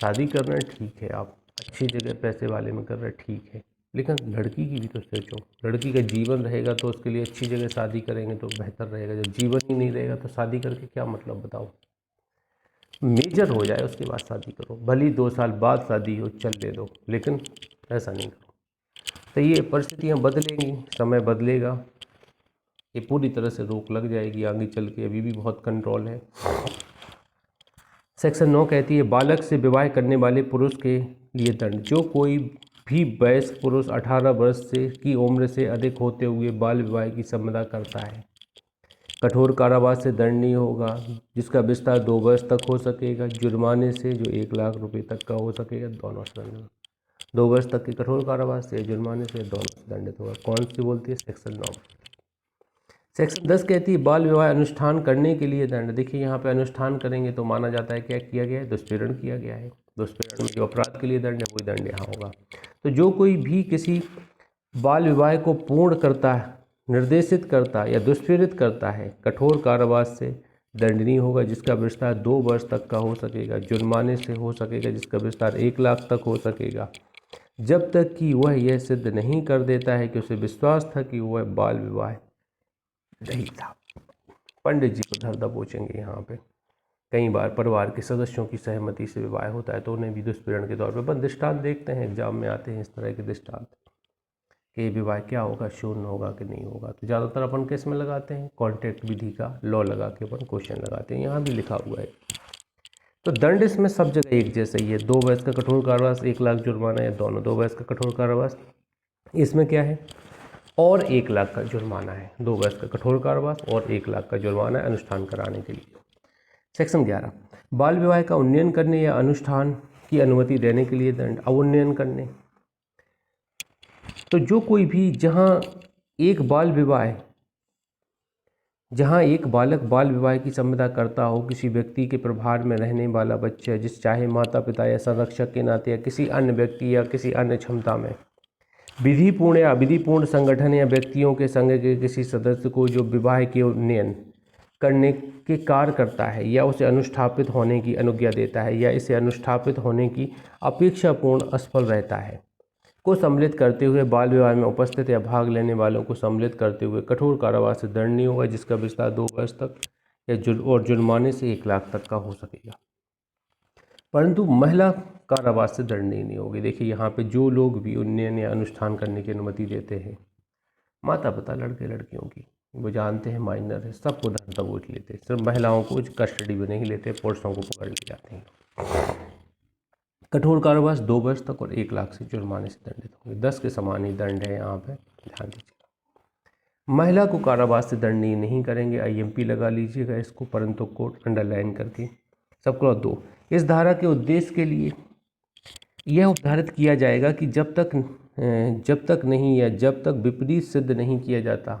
शादी करना ठीक है, आप अच्छी जगह पैसे वाले में कर रहे ठीक है, लेकिन लड़की की भी तो सोचो। लड़की का जीवन रहेगा तो उसके लिए अच्छी जगह शादी करेंगे तो बेहतर रहेगा। जब जीवन ही नहीं रहेगा तो शादी करके क्या मतलब, बताओ। मेजर हो जाए उसके बाद शादी करो, भली 2 साल बाद शादी हो, चल दे दो, लेकिन ऐसा नहीं करो। तो ये परिस्थितियाँ बदलेंगी, समय बदलेगा, ये पूरी तरह से रोक लग जाएगी आगे चल के। अभी भी बहुत कंट्रोल है। सेक्शन 9 कहती है, बालक से विवाह करने वाले पुरुष के लिए दंड। जो कोई भी वयस्क पुरुष 18 वर्ष से की उम्र से अधिक होते हुए बाल विवाह की संविदा करता है, कठोर कारावास से दंडनीय होगा, जिसका विस्तार 2 वर्ष तक हो सकेगा, जुर्माने से जो 1 लाख रुपए तक का हो सकेगा, दोनों से दंड। 2 वर्ष तक के कठोर कारावास से, जुर्माने से, दोनों से दंडित होगा। कौन सी बोलती है? सेक्शन 9। सेक्शन 10 कहती है, बाल विवाह अनुष्ठान करने के लिए दंड। देखिए यहाँ पे अनुष्ठान करेंगे तो माना जाता है क्या किया गया है? दुष्पीड़न किया गया है। दुष्पीड़न में जो अपराध के लिए दंड है वही दंड यहाँ होगा। तो जो कोई भी किसी बाल विवाह को पूर्ण करता है, निर्देशित करता है या दुष्पीड़ित करता है, कठोर कारावास से दंडनीय होगा, जिसका विस्तार 2 वर्ष तक का हो सकेगा, जुर्माने से हो सकेगा, जिसका विस्तार 1 लाख तक हो सकेगा, जब तक कि वह यह सिद्ध नहीं कर देता है कि उसे विश्वास था कि वह बाल विवाह नहीं था। पंडित जी को धर दबोचेंगे यहाँ पे। कई बार परिवार के सदस्यों की सहमति से विवाह होता है तो उन्हें भी दुष्पीड़न के तौर पर दृष्टांत देखते हैं, एग्जाम में आते हैं इस तरह के दृष्टांत कि विवाह क्या होगा, शून्य होगा कि नहीं होगा। तो ज़्यादातर अपन किस में लगाते हैं? कॉन्ट्रैक्ट विधि का लॉ लगा के अपन क्वेश्चन लगाते हैं। यहाँ भी लिखा हुआ है। तो दंड इसमें सब जगह एक जैसा ही है। 2 वर्ष का कठोर कारावास, 1 लाख जुर्माना, या दोनों 2 वर्ष का कठोर कारावास। इसमें क्या है? और 1 लाख का जुर्माना है। 2 वर्ष का कठोर कारावास और 1 लाख का जुर्माना है अनुष्ठान कराने के लिए। सेक्शन 11, बाल विवाह का उन्नयन करने या अनुष्ठान की अनुमति देने के लिए दंड। अवन्नयन करने, तो जो कोई भी जहाँ एक बालक बाल विवाह की संविदा करता हो, किसी व्यक्ति के प्रभार में रहने वाला बच्चा, जिस चाहे माता पिता या संरक्षक के नाते या किसी अन्य व्यक्ति या किसी अन्य क्षमता में विधिपूर्ण या अविधिपूर्ण संगठन या व्यक्तियों के संघ के किसी सदस्य को जो विवाह के उन्नयन करने के कार्य करता है या उसे अनुष्ठापित होने की अनुज्ञा देता है या इसे अनुष्ठापित होने की अपेक्षापूर्ण असफल रहता है, को सम्मिलित करते हुए बाल विवाह में उपस्थित या भाग लेने वालों को सम्मिलित करते हुए कठोर कारावास से दंडनीय होगा, जिसका विस्तार 2 वर्ष तक या जुर्माने से 1 लाख तक का हो सकेगा। परंतु महिला कारावास से दंडनीय नहीं होगी। देखिए यहाँ पे जो लोग भी उन्नयन या अनुष्ठान करने की अनुमति देते हैं, माता पिता लड़के लड़कियों की, वो जानते हैं माइनर है, सबको धर दबोच लेते हैं। सिर्फ महिलाओं को कस्टडी में नहीं लेते, पुरुषों को पकड़ ले जाते हैं। कठोर कारावास 2 वर्ष तक और 1 लाख से जुर्माने से दंडित होंगे। 10 के समान ही दंड है यहाँ पे, ध्यान दीजिएगा। महिला को कारावास से दंडनीय नहीं करेंगे, IMP लगा लीजिएगा इसको, परंतु कोट अंडरलाइन करके। सब क्लॉज 2, इस धारा के उद्देश्य के लिए यह उपधारित किया जाएगा कि जब तक नहीं या जब तक विपरीत सिद्ध नहीं किया जाता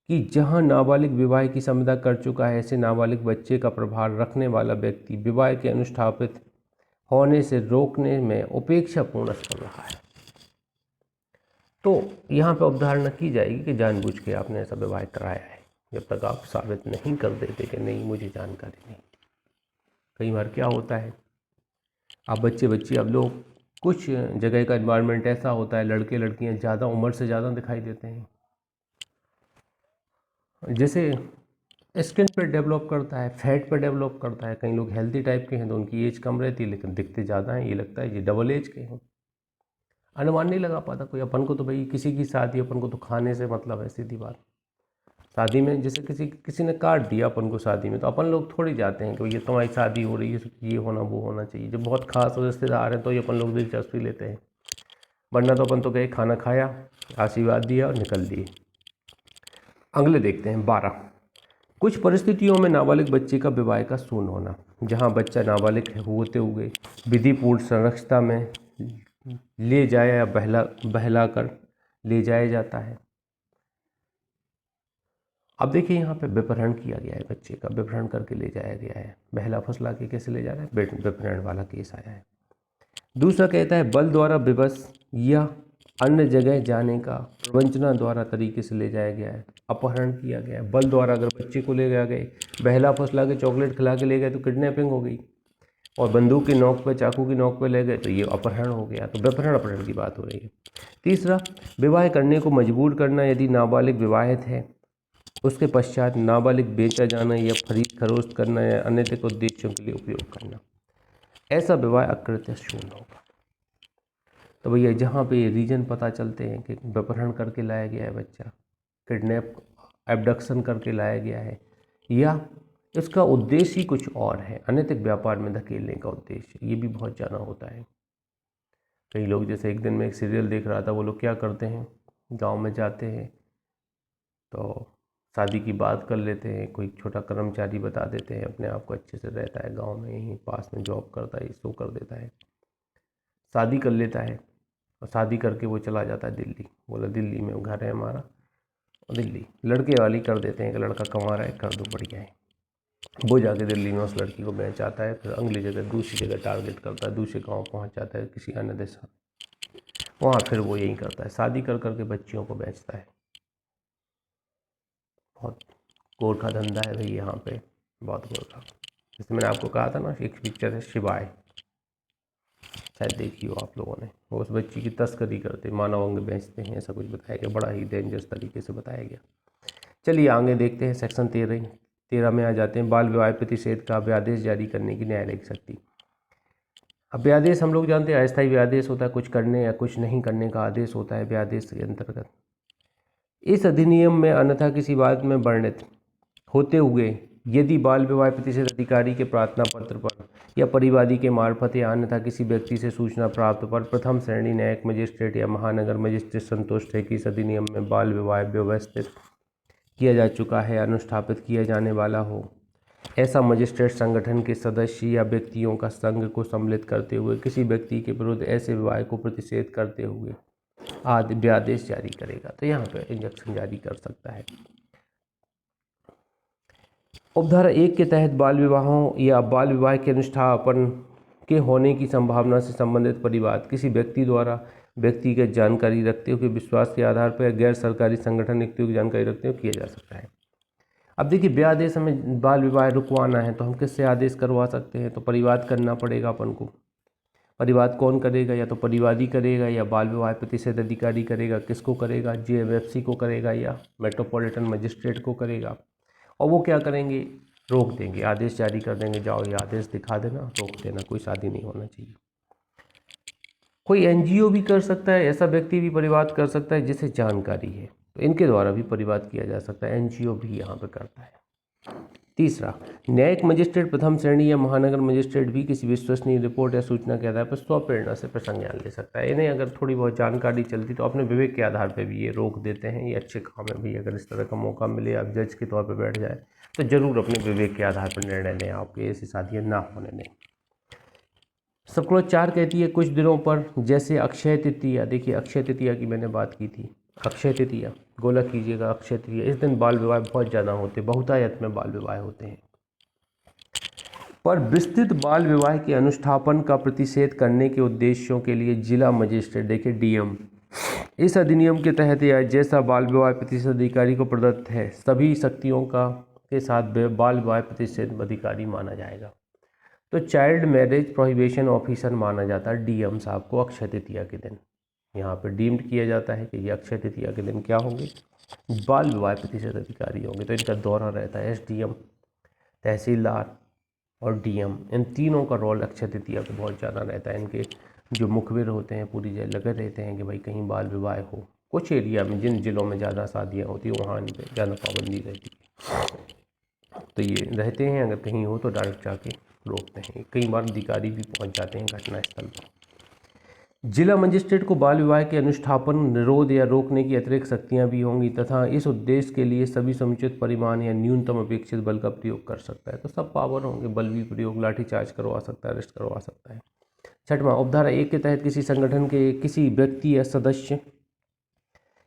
कि जहां नाबालिग विवाह की संविदा कर चुका है, ऐसे नाबालिग बच्चे का प्रभार रखने वाला व्यक्ति विवाह के अनुष्ठापित होने से रोकने में उपेक्षापूर्ण असफल रहा है। तो यहाँ पर अवधारणा की जाएगी कि जानबूझ के आपने ऐसा विवाह कराया है, जब तक आप साबित नहीं कर देते कि नहीं मुझे जानकारी नहीं। कई बार क्या होता है, आप बच्चे अब लोग, कुछ जगह का एनवायरनमेंट ऐसा होता है, लड़के लड़कियां ज़्यादा उम्र से ज़्यादा दिखाई देते हैं। जैसे स्किन पे डेवलप करता है, फैट पे डेवलप करता है। कई लोग हेल्दी टाइप के हैं तो उनकी एज कम रहती है लेकिन दिखते ज़्यादा हैं, ये लगता है ये डबल एज के हैं। अनुमान नहीं लगा पाता कोई। अपन को तो भाई किसी की शादी, अपन को तो खाने से मतलब है, सीधी बात। शादी में जैसे किसी किसी ने काट दिया अपन को शादी में, तो अपन लोग थोड़ी जाते हैं कि ये तुम्हारी शादी हो रही है, ये होना वो होना चाहिए। जब बहुत खास रिश्तेदार हैं तो ये अपन लोग दिलचस्पी लेते हैं, वरना तो अपन तो गए, खाना खाया, आशीर्वाद दिया और निकल दिए। अगले देखते हैं 12। कुछ परिस्थितियों में नाबालिग बच्चे का विवाह का शून्य होना। जहाँ बच्चा नाबालिग होते हुए विधिपूर्ण संरक्षता में ले जाया या बहला कर ले जाया जाता है। अब देखिए यहाँ पे विपहरण किया गया है, बच्चे का विपहरण करके ले जाया गया है। बहला फुसला के कैसे ले जा रहा है, विपहरण वाला केस आया है। दूसरा कहता है बल द्वारा विवश या अन्य जगह जाने का प्रवंचना द्वारा तरीके से ले जाया गया है, अपहरण किया गया है। बल द्वारा अगर बच्चे को ले गए, बहला फुसला के चॉकलेट खिला के ले गए तो किडनैपिंग हो गई, और बंदूक की नोक पे, चाकू की नोक पे ले गए तो ये अपहरण हो गया। तो विपहरण अपहरण की बात हो रही है। तीसरा, विवाह करने को मजबूर करना। यदि नाबालिग विवाहित है उसके पश्चात नाबालिग बेचा जाना या खरीद फरोख्त करना या अनैतिक उद्देश्यों के लिए उपयोग करना, ऐसा विवाह अकृत्य शून्य होगा। तो भैया जहाँ पे रीजन पता चलते हैं कि अपहरण करके लाया गया है बच्चा, किडनैप एब्डक्शन करके लाया गया है, या इसका उद्देश्य ही कुछ और है, अनैतिक व्यापार में धकेलने का उद्देश्य, ये भी बहुत ज़्यादा होता है। कई लोग, जैसे एक दिन में एक सीरियल देख रहा था, वो लोग क्या करते हैं, गांव में जाते हैं तो शादी की बात कर लेते हैं, कोई छोटा कर्मचारी बता देते हैं, अपने आप को अच्छे से रहता है, गांव में यहीं पास में जॉब करता है, शो कर देता है, शादी कर लेता है, और शादी करके वो चला जाता है दिल्ली। बोला दिल्ली में घर है हमारा, और दिल्ली लड़के वाली कर देते हैं कि लड़का कमा रहा है, कर दो, बढ़िया है। वो जाके दिल्ली में उस लड़की को बेच आता है, फिर अगली जगह दूसरी जगह टारगेट करता है, दूसरे गाँव पहुँच जाता है, किसी अन्य देश, वहाँ फिर वो यही करता है, शादी कर करके बच्चियों को बेचता है। बहुत गोरखा धंधा है भाई यहाँ पे, बहुत गोरखा। जैसे मैंने आपको कहा था ना, एक पिक्चर है शिवाय, शायद देखी हो आप लोगों ने। वो उस बच्ची की तस्करी करते, मानव अंग बेचते हैं, ऐसा कुछ बताया गया, बड़ा ही डेंजरस तरीके से बताया गया। चलिए आगे देखते हैं, सेक्शन 13 में आ जाते हैं। बाल विवाह प्रतिषेध का अभ्यादेश जारी करने की न्यायालयिक शक्ति। अभ्यादेश हम लोग जानते हैं अस्थायी अभ्यादेश होता है, कुछ करने या कुछ नहीं करने का आदेश होता है अभ्यादेश के अंतर्गत। इस अधिनियम में अन्यथा किसी बात में वर्णित होते हुए यदि बाल विवाह प्रतिषेध अधिकारी के प्रार्थना पत्र पर या परिवादी के मार्फत या अन्यथा किसी व्यक्ति से सूचना प्राप्त पर प्रथम श्रेणी न्यायिक मजिस्ट्रेट या महानगर मजिस्ट्रेट संतुष्ट है कि इस अधिनियम में बाल विवाह व्यवस्थित किया जा चुका है, अनुस्थापित किया जाने वाला हो, ऐसा मजिस्ट्रेट संगठन के सदस्य या व्यक्तियों का संघ को सम्मिलित करते हुए किसी व्यक्ति के विरुद्ध ऐसे विवाह को प्रतिषेध करते हुए अध्यादेश जारी करेगा। तो यहाँ पे इंजंक्शन जारी कर सकता है। उपधारा 1 के तहत बाल विवाहों या बाल विवाह के अनुष्ठापन के होने की संभावना से संबंधित परिवाद किसी व्यक्ति द्वारा व्यक्तिगत जानकारी रखते हुए विश्वास के आधार पर गैर सरकारी संगठन व्यक्तियों की जानकारी रखते हुए किया जा सकता है। अब देखिए, ब्यादेश हमें बाल विवाह रुकवाना है तो हम किससे आदेश करवा सकते हैं, तो परिवाद करना पड़ेगा अपन को। परिवाद कौन करेगा, या तो परिवादी करेगा या बाल विवाह प्रतिषेध अधिकारी करेगा। किसको करेगा, जेएमएफसी को करेगा या मेट्रोपॉलिटन मजिस्ट्रेट को करेगा। और वो क्या करेंगे, रोक देंगे, आदेश जारी कर देंगे, जाओ ये आदेश दिखा देना, रोक देना, कोई शादी नहीं होना चाहिए। कोई एनजीओ भी कर सकता है, ऐसा व्यक्ति भी परिवाद कर सकता है जिसे जानकारी है, तो इनके द्वारा भी परिवाद किया जा सकता है, एनजीओ भी यहाँ पे करता है। तीसरा, न्यायिक मजिस्ट्रेट प्रथम श्रेणी या महानगर मजिस्ट्रेट भी किसी विश्वसनीय रिपोर्ट या सूचना के आधार पर स्वप्रेरणा से प्रसंज्ञान ले सकता है। इन्हें अगर थोड़ी बहुत जानकारी चलती तो अपने विवेक के आधार पर भी ये रोक देते हैं। ये अच्छे काम है भी, अगर इस तरह का मौका मिले, आप जज के तौर पर बैठ जाए तो जरूर अपने विवेक के आधार पर निर्णय लें, आपके ऐसी शादियाँ ना होने दें। सबक्लॉज 4 कहती है कुछ दिनों पर, जैसे अक्षय तृतीया। देखिए अक्षय तृतीया की मैंने बात की थी, अक्षय तृतीया गोला कीजिएगा, अक्षय तृतीया, इस दिन बाल विवाह बहुत ज़्यादा होते हैं, बहुतायत में बाल विवाह होते हैं। पर विस्तृत बाल विवाह के अनुष्ठापन का प्रतिषेध करने के उद्देश्यों के लिए जिला मजिस्ट्रेट, देखिए डीएम, इस अधिनियम के तहत या जैसा बाल विवाह प्रतिषेध अधिकारी को प्रदत्त है सभी शक्तियों का के साथ बाल विवाह प्रतिषेध अधिकारी माना जाएगा। तो चाइल्ड मैरिज प्रोहिबिशन ऑफिसर माना जाता है डीएम साहब को अक्षय तृतीया के दिन। यहाँ पे डीम्ड किया जाता है कि ये अक्षय तृतीया के दिन क्या होंगे, बाल विवाह प्रतिशत अधिकारी होंगे तो इनका दौरा रहता है एसडीएम, तहसीलदार और डीएम। इन तीनों का रोल अक्षय तृतीया को बहुत ज़्यादा रहता है। इनके जो मुखबिर होते हैं पूरी जगह लगे रहते हैं कि भाई कहीं बाल विवाह हो। कुछ एरिया में, जिन जिलों में ज़्यादा शादियाँ होती हैं वहाँ इन पर ज़्यादा पाबंदी रहती है, तो ये रहते हैं, अगर कहीं हो तो डायरेक्ट जाके रोकते हैं। कई बार अधिकारी भी पहुँच जाते हैं घटनास्थल पर। जिला मजिस्ट्रेट को बाल विवाह के अनुष्ठापन, निरोध या रोकने की अतिरिक्त शक्तियां भी होंगी तथा इस उद्देश्य के लिए सभी समुचित परिमाण या न्यूनतम अपेक्षित बल का प्रयोग कर सकता है। तो सब पावर होंगे, बल भी प्रयोग, लाठीचार्ज करवा सकता है, अरेस्ट करवा सकता है। छठवां, उपधारा 1 के तहत किसी संगठन के किसी व्यक्ति या सदस्य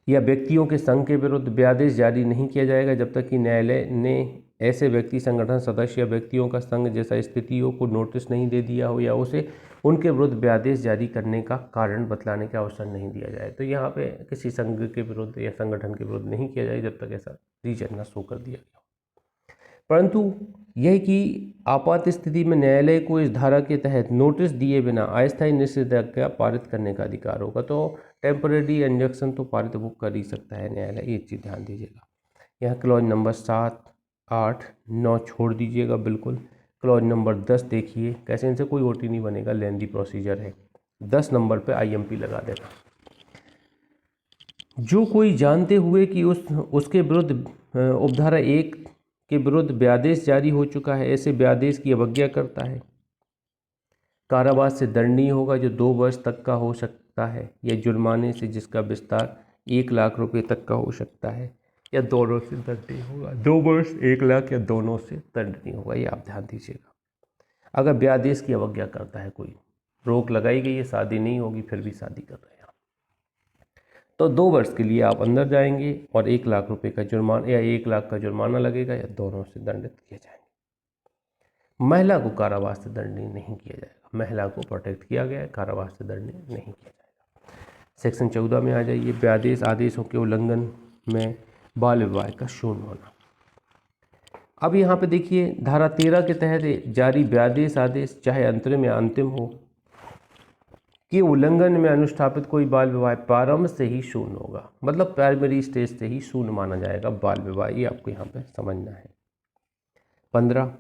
या व्यक्तियों के संघ के विरुद्ध व्यादेश जारी नहीं किया जाएगा जब तक कि न्यायालय ने ऐसे व्यक्ति, संगठन, सदस्य या व्यक्तियों का संघ जैसा स्थितियों को नोटिस नहीं दे दिया हो या उसे उनके विरुद्ध व्यादेश जारी करने का कारण बतलाने का अवसर नहीं दिया जाए। तो यहाँ पे किसी संघ के विरुद्ध या संगठन के विरुद्ध नहीं किया जाए जब तक ऐसा रीजन न शो कर दिया गया। परंतु यह कि आपात स्थिति में न्यायालय को इस धारा के तहत नोटिस दिए बिना अस्थायी निषेधाज्ञा पारित करने का अधिकार होगा। तो टेम्परेरी इंजंक्शन तो पारित वो कर ही सकता है न्यायालय, ये चीज़ ध्यान दीजिएगा। यहाँ क्लॉज नंबर 7, 8, 9 छोड़ दीजिएगा बिल्कुल। क्लॉज नंबर 10 देखिए कैसे, इनसे कोई ओटी नहीं बनेगा, लेंदी प्रोसीजर है। 10 नंबर पे आईएमपी लगा देगा। जो कोई जानते हुए कि उसके विरुद्ध उपधारा 1 के विरुद्ध व्यादेश जारी हो चुका है, ऐसे व्यादेश की अवज्ञा करता है, कारावास से दंडनीय होगा जो 2 वर्ष तक का हो सकता है, या जुर्माने से जिसका विस्तार 1 लाख रुपए तक का हो सकता है, या दोनों से दंडनीय होगा। 2 वर्ष, 1 लाख या दोनों से दंडनीय होगा, ये आप ध्यान दीजिएगा। अगर व्यादेश की अवज्ञा करता है, कोई रोक लगाई गई है, शादी नहीं होगी, फिर भी शादी कर रहे हैं आप, तो 2 वर्ष के लिए आप अंदर जाएंगे और 1 लाख रुपए का जुर्माना या 1 लाख का जुर्माना लगेगा, या दोनों से दंडित किए जाएंगे। महिला को कारावास से दंडनीय नहीं किया जाएगा, महिला को प्रोटेक्ट किया गया है, कारावास से दंडनीय नहीं किया जाएगा। सेक्शन 14 में आ जाइए, व्यादेश आदेशों के उल्लंघन में बाल विवाह का शून्य होना। अब यहाँ पे देखिए धारा 13 के तहत जारी व्यादेश आदेश चाहे अंतरिम या अंतिम हो कि उल्लंघन में अनुष्ठापित कोई बाल विवाह प्रारंभ से ही शून्य होगा, मतलब प्राइमरी स्टेज से ही शून्य माना जाएगा बाल विवाह, ये आपको यहाँ पे समझना है। 15,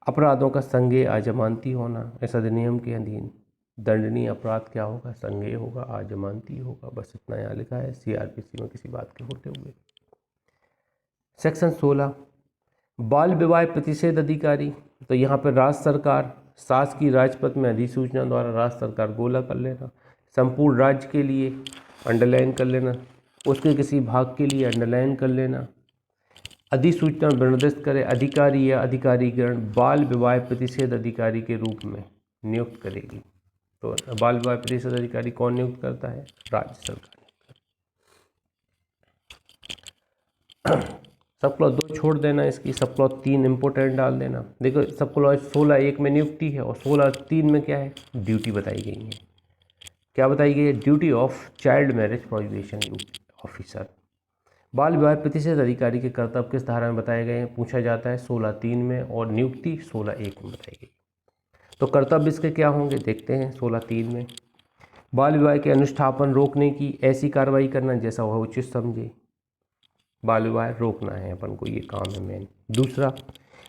अपराधों का संज्ञेय अजमानती होना। इस अधिनियम के अधीन दंडनीय अपराध क्या होगा? संज्ञेय होगा, अजमानती होगा, बस इतना यहाँ लिखा है सीआरपीसी में किसी बात के होते हुए। सेक्शन 16, बाल विवाह प्रतिषेध अधिकारी। तो यहाँ पर राज्य सरकार, शासकीय राजपत्र में अधिसूचना द्वारा राज्य सरकार गोला कर लेना, संपूर्ण राज्य के लिए अंडरलाइन कर लेना, उसके किसी भाग के लिए अंडरलाइन कर लेना, अधिसूचना निर्दिष्ट करे अधिकारी या अधिकारीगण बाल विवाह प्रतिषेध अधिकारी के रूप में नियुक्त करेगी। तो बाल विवाह प्रतिषेध अधिकारी कौन नियुक्त करता है? राज्य सरकार। सब क्लॉज 2 छोड़ देना, इसकी सब क्लॉज 3 इंपोर्टेंट डाल देना। देखो सब क्लॉज 16(1) में नियुक्ति है और 16(3) में क्या है? ड्यूटी बताई गई है। क्या बताई गई है? Duty of child marriage prohibition officer. बाल विवाह प्रतिषेध अधिकारी के कर्तव्य किस धारा में बताए गए हैं? पूछा जाता है 16(3) में, और नियुक्ति 16(1) में बताई गई। तो कर्तव्य इसके क्या होंगे देखते हैं। 16(3) में बाल विवाह के अनुष्ठापन रोकने की ऐसी कार्रवाई करना जैसा वह उचित समझे। बाल विवाह रोकना है अपन को, ये काम है मेन। दूसरा,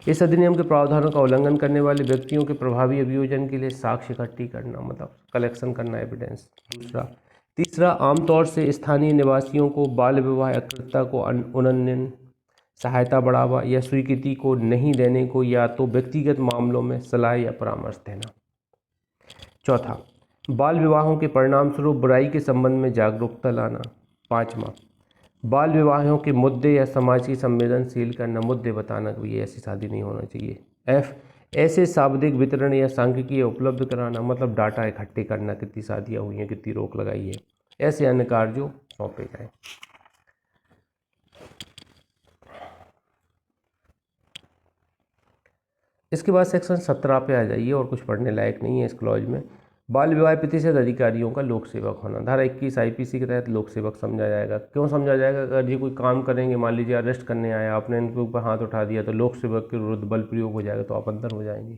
इस अधिनियम के प्रावधानों का उल्लंघन करने वाले व्यक्तियों के प्रभावी अभियोजन के लिए साक्ष्य इकट्ठी करना, मतलब कलेक्शन करना एविडेंस। दूसरा। तीसरा, आमतौर से स्थानीय निवासियों को बाल विवाह अकृत्यता को उन्नयन, सहायता, बढ़ावा या स्वीकृति को नहीं देने को या तो व्यक्तिगत मामलों में सलाह या परामर्श देना। चौथा, बाल विवाहों के परिणाम स्वरूप बुराई के संबंध में जागरूकता लाना। 5वां, बाल विवाहों के मुद्दे या समाज की संवेदनशील करना, मुद्दे बताना कि ये ऐसी शादी नहीं होना चाहिए। F, ऐसे शाब्दिक वितरण या सांख्यिकीय उपलब्ध कराना, मतलब डाटा इकट्ठे करना, कितनी शादियाँ हुई हैं, कितनी रोक लगाई है, ऐसे अन्य कार्य जो सौंपे जाए। इसके बाद सेक्शन 17 पे आ जाइए, और कुछ पढ़ने लायक नहीं है इस क्लॉज में। बाल विवाह प्रतिषेध अधिकारियों का लोक सेवक होना। धारा 21 आईपीसी के तहत लोक सेवक समझा जाएगा। क्यों समझा जाएगा? अगर ये कोई काम करेंगे, मान लीजिए अरेस्ट करने आया, आपने इनके ऊपर हाथ उठा दिया, तो लोक सेवक के विरुद्ध बल प्रयोग हो जाएगा, तो आप अंदर हो जाएंगे।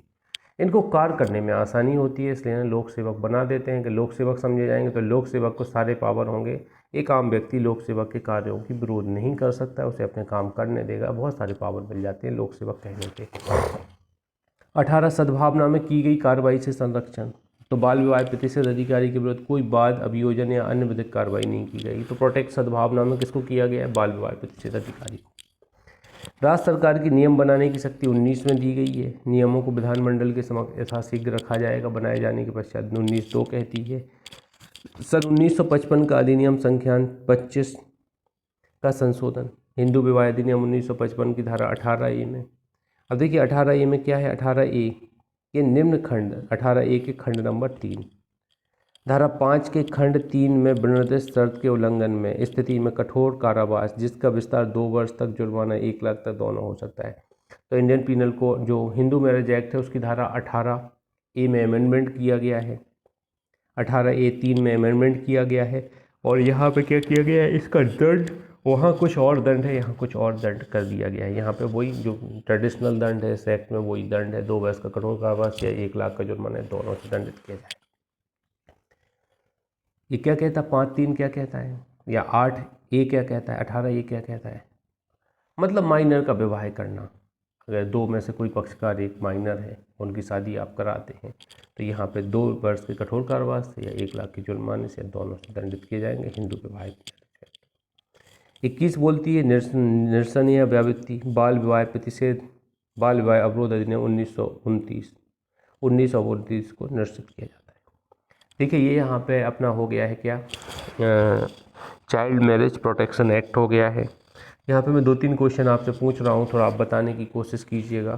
इनको कार्य करने में आसानी होती है, इसलिए लोक सेवक बना देते हैं कि लोक सेवक समझे जाएंगे, तो लोक सेवक को सारे पावर होंगे, एक आम व्यक्ति लोक सेवा के कार्यों की विरोध नहीं कर सकता, उसे अपने काम करने देगा। बहुत सारे पावर मिल जाते हैं लोक सेवा कहने के। 18 सद्भावना में की गई कार्रवाई से संरक्षण। तो बाल विवाह प्रतिषेध अधिकारी के विरुद्ध कोई वाद, अभियोजन या अन्य विधिक कार्रवाई नहीं की गई। तो प्रोटेक्ट सद्भावना में किसको किया गया है? बाल विवाह प्रतिषेध अधिकारी को। राज्य सरकार की नियम बनाने की शक्ति 19 में दी गई है। नियमों को विधानमंडल के समक्ष यथाशीघ्र रखा जाएगा बनाए जाने के पश्चात। 19(2) कहती है। सन 1955 का अधिनियम संख्या 25 का संशोधन। हिंदू विवाह अधिनियम 1955 की धारा 18A में। अब देखिए 18A में क्या है? 18A के निम्न खंड, 18A के खंड नंबर 3, धारा 5 के खंड 3 में विनिर्दिष्ट शर्त के उल्लंघन में स्थिति में कठोर कारावास जिसका विस्तार 2 वर्ष तक, जुर्माना 1 लाख तक दोनों हो सकता है। तो इंडियन पीनल को जो हिंदू मैरिज एक्ट है उसकी धारा 18A में अमेंडमेंट किया गया है, 18A(3) में अमेंडमेंट किया गया है। और यहाँ पे क्या किया गया है? इसका दंड, वहाँ कुछ और दंड है, यहाँ कुछ और दंड कर दिया गया है। यहाँ पे वही जो ट्रेडिशनल दंड है इस एक्ट में वही दंड है, 2 वर्ष का कठोर कारावास या 1 लाख का जुर्माना, दोनों से दंडित किया जाए। ये क्या कहता है? 5(3) क्या कहता है? या 8A क्या कहता है? 18A क्या कहता है? मतलब माइनर का विवाह करना। अगर 2 में से कोई पक्षकार एक माइनर है, उनकी शादी आप कराते हैं, तो यहाँ पे 2 वर्ष के कठोर कारावास से या 1 लाख के जुर्माने से दोनों से दंडित किए जाएंगे। हिंदू विवाह 21 बोलती है निरसन या व्यावृत्ति। बाल विवाह प्रतिषेध, बाल विवाह अवरोध अधिनियम 1929 को निरसित किया जाता है। देखिए ये यहाँ पे अपना हो गया है क्या? चाइल्ड मैरिज प्रोटेक्शन एक्ट हो गया है। यहाँ पे मैं 2-3 क्वेश्चन आपसे पूछ रहा हूँ, थोड़ा आप बताने की कोशिश कीजिएगा।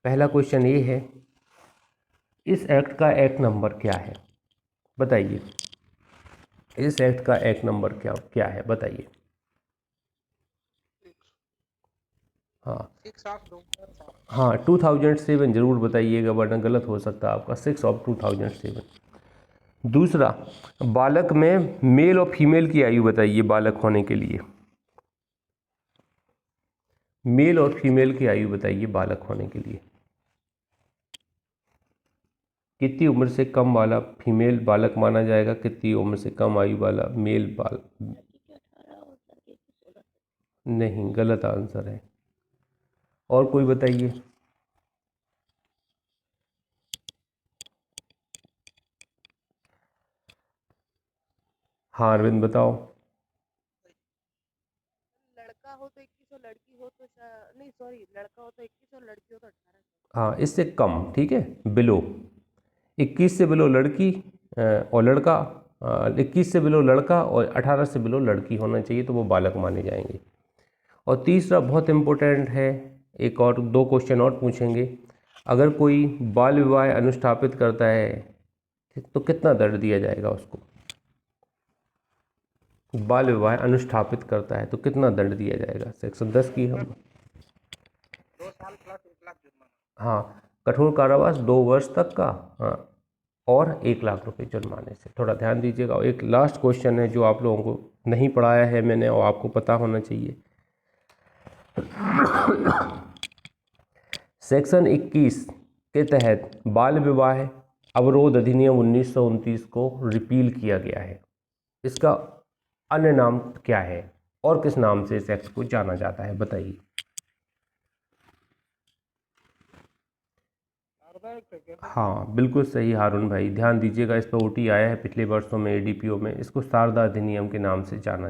पहला क्वेश्चन ये है, इस एक्ट का एक्ट नंबर क्या है? बताइए, इस एक्ट का एक्ट नंबर क्या है? बताइए। हाँ 2007 जरूर बताइएगा, वरना गलत हो सकता है आपका। 6 ऑफ 2007। दूसरा, बालक में मेल और फीमेल की आयु बताइए बालक होने के लिए। मेल और फीमेल की आयु बताइए बालक होने के लिए। कितनी उम्र से कम वाला फीमेल बालक माना जाएगा, कितनी उम्र से कम आयु वाला मेल बालक? नहीं, गलत आंसर है। और कोई बताइए। हाँ अरविंद बताओ। लड़का हो तो 21 और लड़की हो तो नहीं सॉरी, लड़का हो तो 21 और लड़की हो तो 18। हाँ इससे कम, ठीक है, बिलो। 21 से बिलो लड़की और लड़का, 21 से बिलो लड़का और 18 से बिलो लड़की होना चाहिए, तो वो बालक माने जाएंगे। और तीसरा बहुत इम्पोर्टेंट है, एक और 2 क्वेश्चन और पूछेंगे। अगर कोई बाल विवाह अनुष्ठापित करता है तो कितना दंड दिया जाएगा उसको? बाल विवाह अनुष्ठापित करता है तो कितना दंड दिया जाएगा? सेक्शन 10 की हम 2 साल प्लस 1 लाख जुर्माना। हाँ, कठोर कारावास 2 वर्ष तक का, हाँ, और 1 लाख रुपए जुर्माने से। थोड़ा ध्यान दीजिएगा। और एक लास्ट क्वेश्चन है जो आप लोगों को नहीं पढ़ाया है मैंने और आपको पता होना चाहिए। सेक्शन 21 के तहत बाल विवाह अवरोध अधिनियम 1929 को रिपील किया गया है। इसका अन्य नाम क्या है और किस नाम से इस एक्ट को जाना जाता है? बताइए। हाँ बिल्कुल सही हारून भाई, ध्यान दीजिएगा। इस पर OT आया है पिछले वर्षों में ADPO में। इसको शारदा अधिनियम के नाम से जाना जाता है।